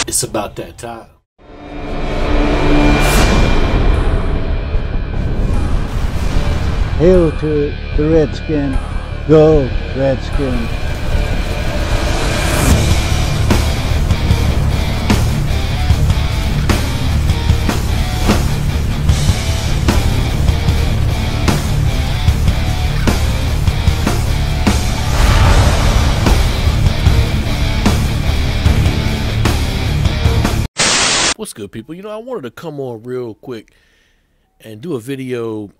It's about that time. Hail to the Redskin. Go, Redskin. What's good, people? I wanted to come on real quick and do a video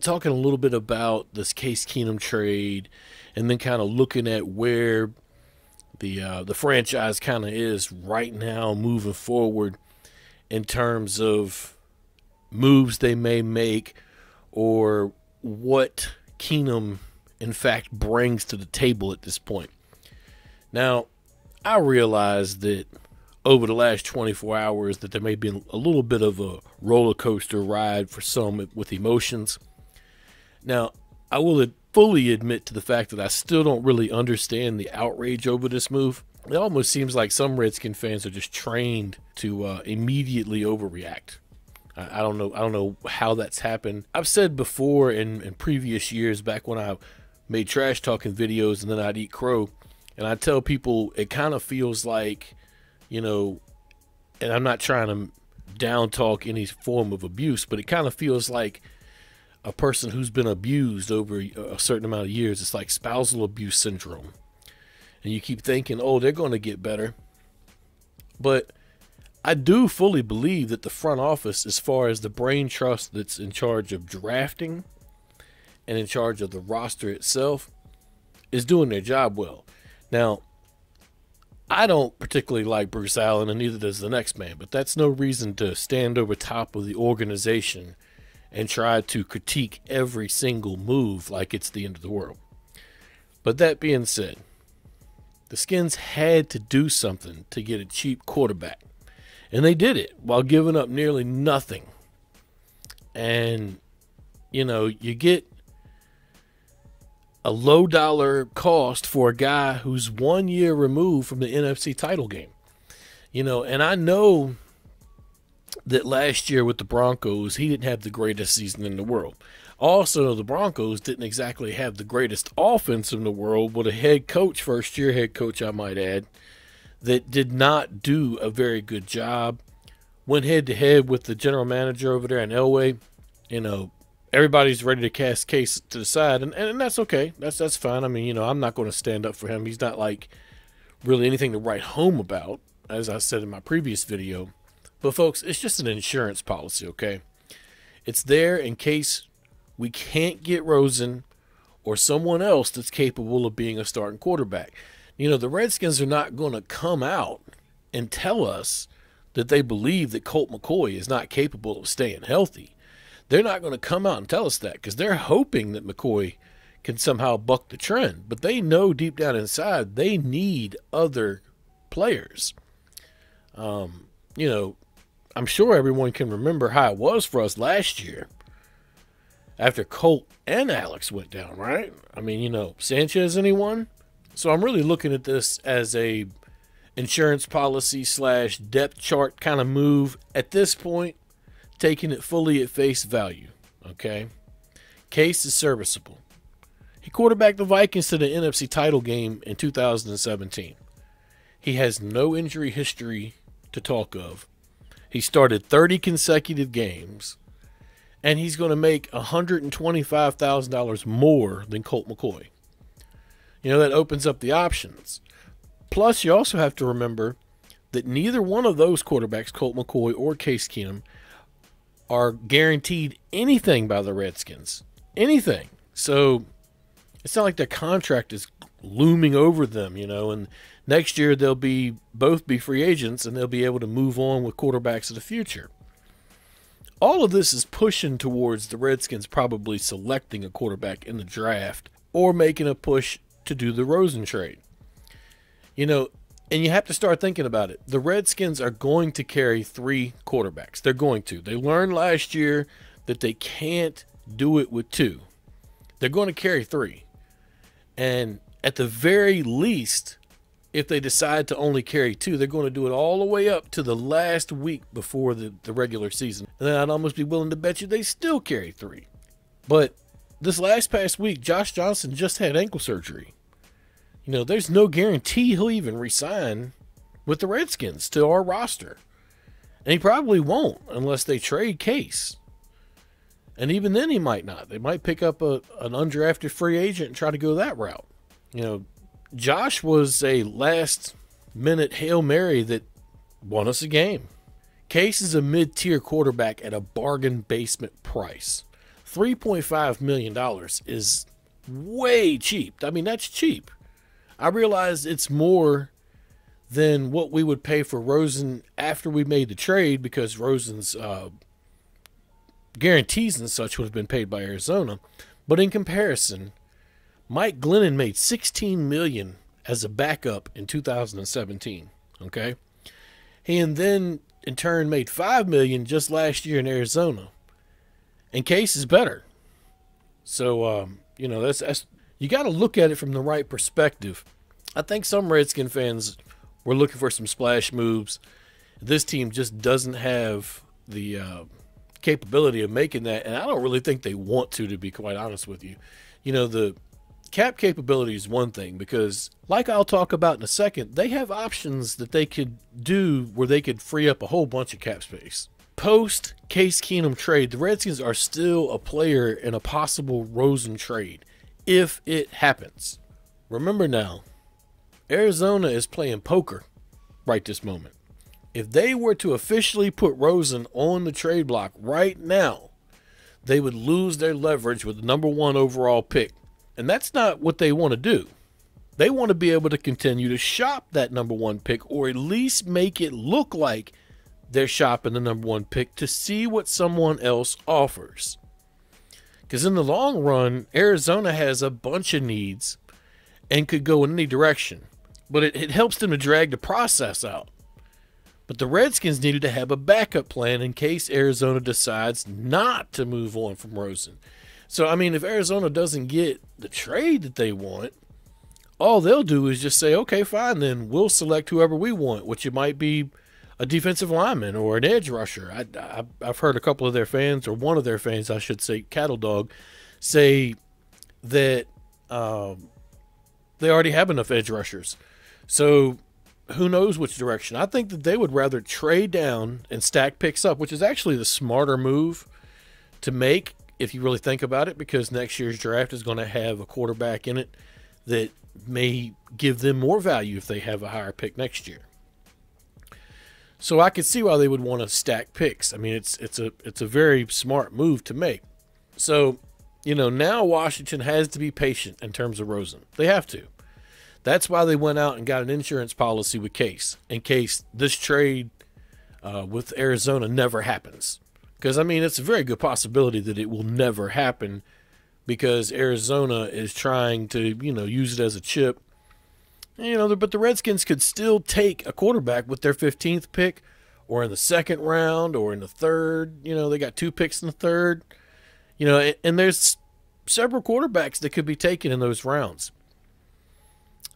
talking a little bit about this Case Keenum trade, and then kind of looking at where the franchise kind of is right now moving forward in terms of moves they may make or what Keenum in fact brings to the table at this point. Now, I realize that over the last 24 hours that there may be a little bit of a roller coaster ride for some with emotions. Now, I will fully admit to the fact that I still don't really understand the outrage over this move. It almost seems like some Redskin fans are just trained to immediately overreact. I don't know how that's happened. I've said before in previous years, back when I made trash talking videos and then I'd eat crow, and I tell people it kind of feels like, and I'm not trying to down talk any form of abuse, but it kind of feels like a person who's been abused over a certain amount of years. It's like spousal abuse syndrome. And you keep thinking, oh, they're going to get better. But I do fully believe that the front office, as far as the brain trust that's in charge of drafting and in charge of the roster itself, is doing their job well. Now, I don't particularly like Bruce Allen, and neither does the next man, but that's no reason to stand over top of the organization and try to critique every single move like it's the end of the world. But that being said, the Skins had to do something to get a cheap quarterback, and they did it while giving up nearly nothing. And, you get a low dollar cost for a guy who's 1 year removed from the NFC title game. And I know that last year with the Broncos, he didn't have the greatest season in the world. Also, the Broncos didn't exactly have the greatest offense in the world with a head coach, first-year head coach, I might add, that did not do a very good job. Went head-to-head with the general manager over there in Elway. Everybody's ready to cast Case to the side, and that's okay. That's fine. I mean, I'm not going to stand up for him. He's not like really anything to write home about, as I said in my previous video. But folks, it's just an insurance policy, okay? It's there in case we can't get Rosen or someone else that's capable of being a starting quarterback. The Redskins are not going to come out and tell us that they believe that Colt McCoy is not capable of staying healthy. They're not going to come out and tell us that because they're hoping that McCoy can somehow buck the trend. But they know deep down inside they need other players. I'm sure everyone can remember how it was for us last year after Colt and Alex went down, right? I mean, Sanchez, anyone? So I'm really looking at this as a insurance policy / depth chart kind of move at this point, taking it fully at face value, okay? Case is serviceable. He quarterbacked the Vikings to the NFC title game in 2017. He has no injury history to talk of. He started 30 consecutive games, and he's going to make $125,000 more than Colt McCoy. That opens up the options. Plus, you also have to remember that neither one of those quarterbacks, Colt McCoy or Case Keenum, are guaranteed anything by the Redskins. Anything. So it's not like their contract is looming over them, and next year they'll both be free agents and they'll be able to move on with quarterbacks of the future. All of this is pushing towards the Redskins probably selecting a quarterback in the draft or making a push to do the Rosen trade. And you have to start thinking about it. The Redskins are going to carry 3 quarterbacks. They're going to. They learned last year that they can't do it with 2. They're going to carry 3. And at the very least, if they decide to only carry 2, they're going to do it all the way up to the last week before the regular season. And then I'd almost be willing to bet you they still carry 3. But this past week, Josh Johnson just had ankle surgery. You know, there's no guarantee he'll even resign with the Redskins to our roster. And he probably won't unless they trade Case. And even then he might not. They might pick up an undrafted free agent and try to go that route. You know, Josh was a last-minute Hail Mary that won us a game. Case is a mid-tier quarterback at a bargain basement price. $3.5 million is way cheap. I mean, that's cheap. I realize it's more than what we would pay for Rosen after we made the trade, because Rosen's guarantees and such would have been paid by Arizona. But in comparison, Mike Glennon made $16 million as a backup in 2017. Okay, and then in turn made $5 million just last year in Arizona. And Case is better. So you know, that's you got to look at it from the right perspective. I think some Redskin fans were looking for some splash moves. This team just doesn't have the capability of making that, and I don't really think they want to be quite honest with you. You know, the cap capability is one thing, because like I'll talk about in a second, they have options that they could do where they could free up a whole bunch of cap space. Post Case Keenum trade, the Redskins are still a player in a possible Rosen trade if it happens. Remember now, Arizona is playing poker right this moment. If they were to officially put Rosen on the trade block right now, they would lose their leverage with the number 1 overall pick. And that's not what they want to do. They want to be able to continue to shop that number 1 pick, or at least make it look like they're shopping the number 1 pick to see what someone else offers. Because in the long run, Arizona has a bunch of needs and could go in any direction. But it helps them to drag the process out. But the Redskins needed to have a backup plan in case Arizona decides not to move on from Rosen. So, I mean, if Arizona doesn't get the trade that they want, all they'll do is just say, okay, fine, then we'll select whoever we want, which it might be a defensive lineman or an edge rusher. I've heard a couple of their fans, or one of their fans, I should say, Cattle Dog, say that they already have enough edge rushers. So who knows which direction. I think that they would rather trade down and stack picks up, which is actually the smarter move to make if you really think about it, because next year's draft is going to have a quarterback in it that may give them more value if they have a higher pick next year. So I could see why they would want to stack picks. I mean, it's a very smart move to make. So, you know, now Washington has to be patient in terms of Rosen. They have to. That's why they went out and got an insurance policy with Case, in case this trade with Arizona never happens. Because, I mean, it's a very good possibility that it will never happen, because Arizona is trying to, you know, use it as a chip. You know, but the Redskins could still take a quarterback with their 15th pick, or in the 2nd round, or in the 3rd. You know, they got 2 picks in the 3rd. You know, and there's several quarterbacks that could be taken in those rounds.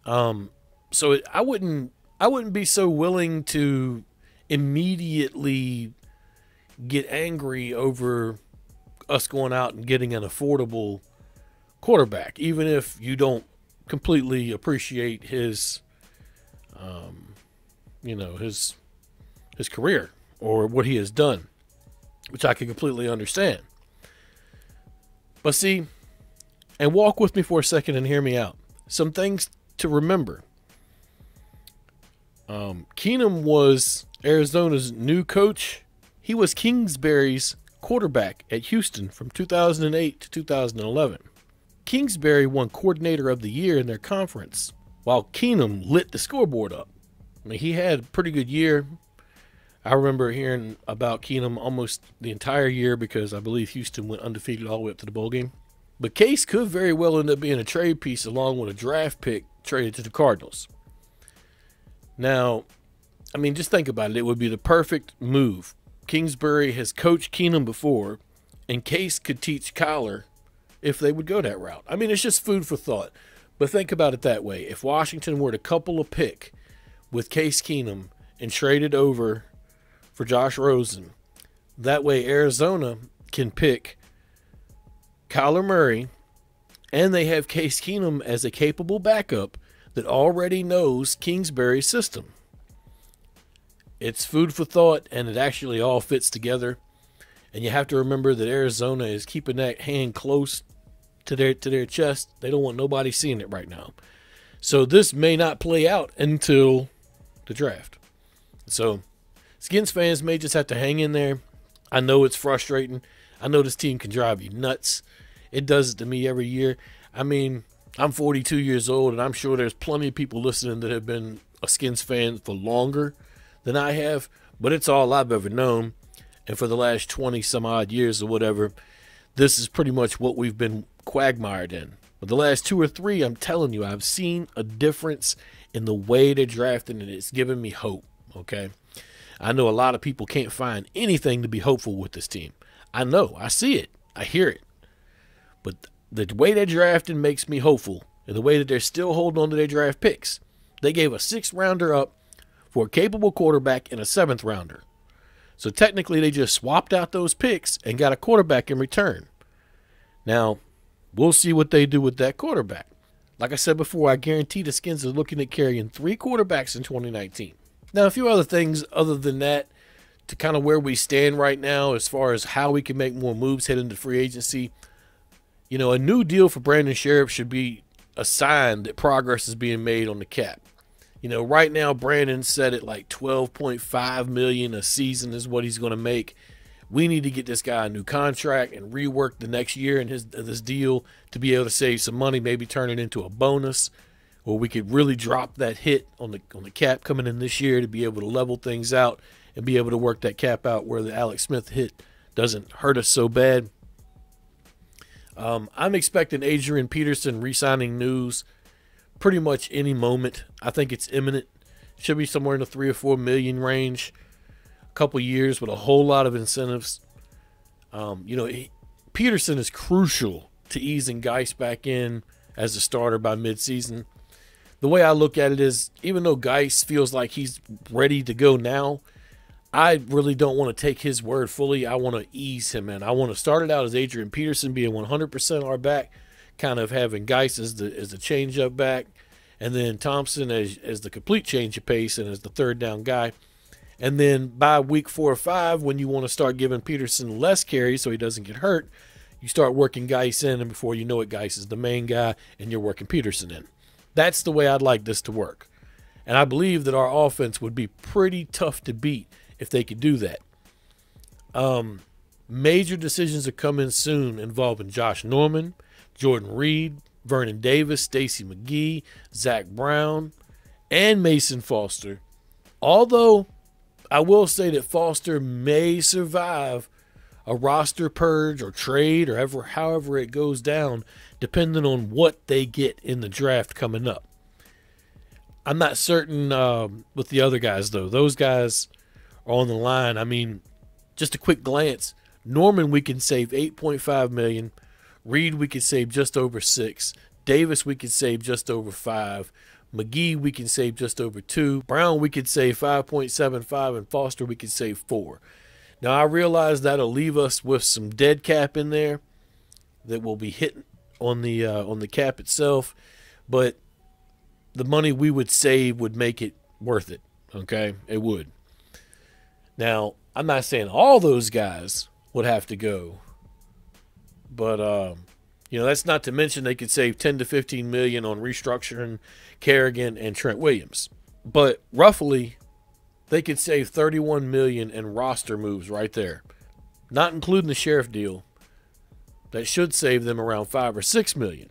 So I wouldn't be so willing to immediately get angry over us going out and getting an affordable quarterback, even if you don't completely appreciate his, you know, his career or what he has done, which I can completely understand. But see, and walk with me for a second and hear me out. Some things to remember. Keenum was Arizona's new coach. He was Kingsbury's quarterback at Houston from 2008 to 2011. Kingsbury won Coordinator of the Year in their conference, while Keenum lit the scoreboard up. I mean, he had a pretty good year. I remember hearing about Keenum almost the entire year, because I believe Houston went undefeated all the way up to the bowl game. But Case could very well end up being a trade piece along with a draft pick traded to the Cardinals. Now, I mean, just think about it. It would be the perfect move. Kingsbury has coached Keenum before, and Case could teach Kyler if they would go that route. I mean, it's just food for thought. But think about it that way. If Washington were to couple a pick with Case Keenum and trade it over for Josh Rosen, that way Arizona can pick Kyler Murray, and they have Case Keenum as a capable backup that already knows Kingsbury's system. It's food for thought, and it actually all fits together. And you have to remember that Arizona is keeping that hand close to their chest. They don't want nobody seeing it right now. So this may not play out until the draft. So Skins fans may just have to hang in there. I know it's frustrating. I know this team can drive you nuts. It does it to me every year. I mean, I'm 42 years old, and I'm sure there's plenty of people listening that have been a Skins fan for longer than I have, but it's all I've ever known. And for the last 20 some odd years or whatever, this is pretty much what we've been quagmired in. But the last 2 or 3, I'm telling you, I've seen a difference in the way they're drafting, and it's given me hope, okay? I know a lot of people can't find anything to be hopeful with this team. I know. I see it. I hear it. But the way they're drafting makes me hopeful, and the way that they're still holding on to their draft picks. They gave a 6th rounder up for a capable quarterback and a 7th rounder. So technically they just swapped out those picks and got a quarterback in return. Now, we'll see what they do with that quarterback. Like I said before, I guarantee the Skins are looking at carrying 3 quarterbacks in 2019. Now, a few other things other than that to kind of where we stand right now as far as how we can make more moves heading into free agency. You know, a new deal for Brandon Sheriff should be a sign that progress is being made on the cap. You know, right now Brandon said it like $12.5 million a season is what he's going to make. We need to get this guy a new contract and rework the next year in this deal to be able to save some money, maybe turn it into a bonus, or we could really drop that hit on the cap coming in this year to be able to level things out and be able to work that cap out where the Alex Smith hit doesn't hurt us so bad. I'm expecting Adrian Peterson re-signing news pretty much any moment. I think it's imminent. Should be somewhere in the 3 or 4 million range. A couple years with a whole lot of incentives. Peterson is crucial to easing Geis back in as a starter by midseason. The way I look at it is, even though Geis feels like he's ready to go now, I really don't want to take his word fully. I want to ease him in. I want to start it out as Adrian Peterson being 100% our back, kind of having Geis as the change-up back, and then Thompson as the complete change of pace and as the third down guy. And then by week 4 or 5, when you want to start giving Peterson less carries so he doesn't get hurt, you start working Geis in, and before you know it, Geis is the main guy, and you're working Peterson in. That's the way I'd like this to work. And I believe that our offense would be pretty tough to beat if they could do that. Major decisions are coming soon involving Josh Norman, Jordan Reed, Vernon Davis, Stacy McGee, Zach Brown, and Mason Foster. Although I will say that Foster may survive a roster purge or trade or however it goes down, depending on what they get in the draft coming up. I'm not certain with the other guys, though. Those guys are on the line. I mean, just a quick glance. Norman, we can save $8.5 million. Reed, we could save just over $6 million. Davis, we could save just over $5 million. McGee, we can save just over $2 million. Brown, we could save $5.75 million. And Foster, we could save $4 million. Now, I realize that'll leave us with some dead cap in there that will be hitting on the cap itself, but the money we would save would make it worth it, okay? It would. Now, I'm not saying all those guys would have to go, but, that's not to mention they could save $10 to $15 million on restructuring Kerrigan and Trent Williams. But roughly, they could save $31 million in roster moves right there, not including the Sheriff deal. That should save them around $5 or $6 million.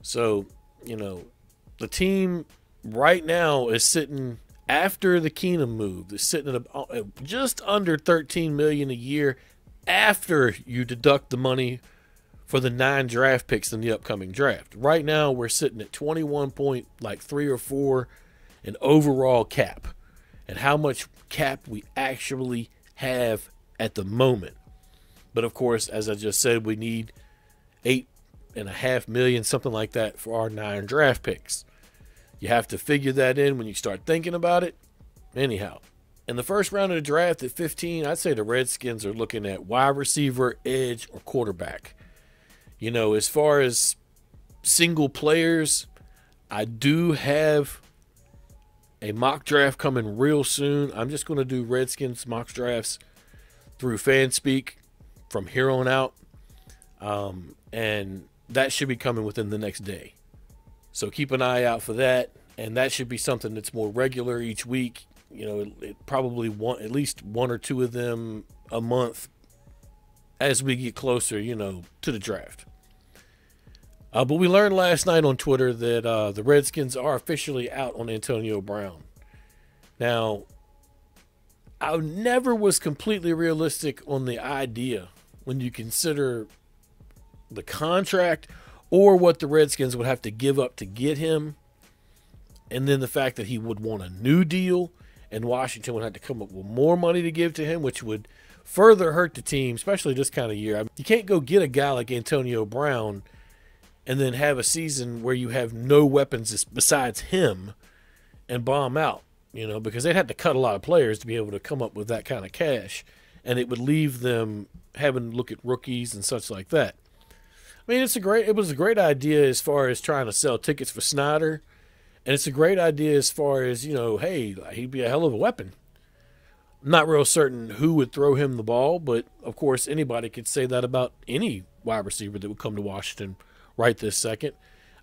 So, the team right now is sitting after the Keenum move. They're sitting at just under $13 million a year after you deduct the money for the 9 draft picks in the upcoming draft. Right now, we're sitting at 21.3 or 4 in overall cap, and how much cap we actually have at the moment. But of course, as I just said, we need 8 $8.5 million, something like that, for our 9 draft picks. You have to figure that in when you start thinking about it. Anyhow, in the first round of the draft at 15, I'd say the Redskins are looking at wide receiver, edge, or quarterback. You know, as far as single players, I do have a mock draft coming real soon. I'm just going to do Redskins mock drafts through Fanspeak from here on out. And that should be coming within the next day. So keep an eye out for that. And that should be something that's more regular each week. You know, it probably at least 1 or 2 of them a month as we get closer, you know, to the draft. But we learned last night on Twitter that the Redskins are officially out on Antonio Brown. Now, I never was completely realistic on the idea when you consider the contract or what the Redskins would have to give up to get him, and then the fact that he would want a new deal and Washington would have to come up with more money to give to him, which would further hurt the team, especially this kind of year. I mean, you can't go get a guy like Antonio Brown and then have a season where you have no weapons besides him and bomb out, you know, because they'd have to cut a lot of players to be able to come up with that kind of cash, and it would leave them having to look at rookies and such like that. I mean, it was a great idea as far as trying to sell tickets for Snyder, and it's a great idea as far as, you know, hey, he'd be a hell of a weapon. I'm not real certain who would throw him the ball, but of course anybody could say that about any wide receiver that would come to Washington right this second.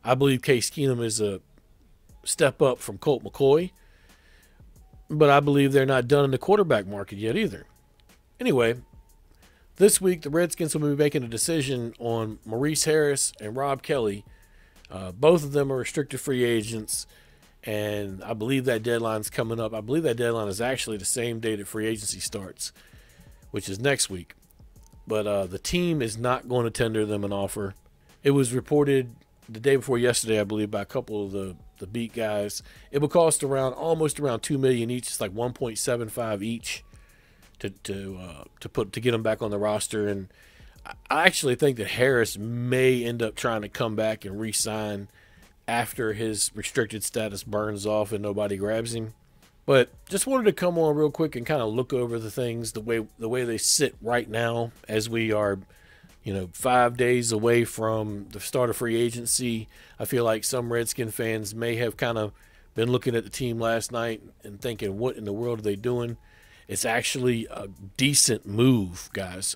I believe Case Keenum is a step up from Colt McCoy, but I believe they're not done in the quarterback market yet either. Anyway, this week the Redskins will be making a decision on Maurice Harris and Rob Kelly. Both of them are restricted free agents, and I believe that deadline's coming up. I believe that deadline is actually the same day that free agency starts, which is next week. But the team is not going to tender them an offer. It was reported the day before yesterday, I believe, by a couple of the beat guys. It would cost almost around $2 million each. It's like 1.75 each to get them back on the roster. And I actually think that Harris may end up trying to come back and re-sign after his restricted status burns off and nobody grabs him. But just wanted to come on real quick and kind of look over the things the way they sit right now as we are, you know, 5 days away from the start of free agency. I feel like some Redskin fans may have kind of been looking at the team last night and thinking, what in the world are they doing? It's actually a decent move, guys.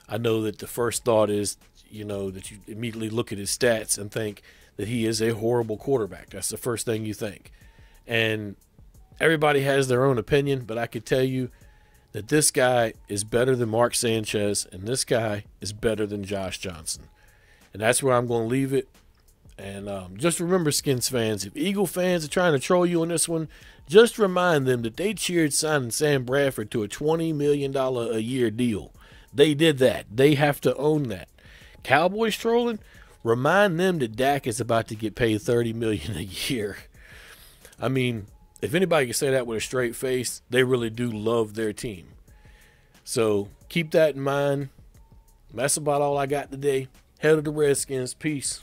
I know that the first thought is, you know, that you immediately look at his stats and think that he is a horrible quarterback. That's the first thing you think. And everybody has their own opinion, but I could tell you that this guy is better than Mark Sanchez, and this guy is better than Josh Johnson. And that's where I'm going to leave it. And just remember, Skins fans, if Eagle fans are trying to troll you on this one, just remind them that they cheered signing Sam Bradford to a $20 million a year deal. They did that. They have to own that. Cowboys trolling, remind them that Dak is about to get paid $30 million a year. I mean, if anybody can say that with a straight face, they really do love their team. So keep that in mind. That's about all I got today. Head of the Redskins. Peace.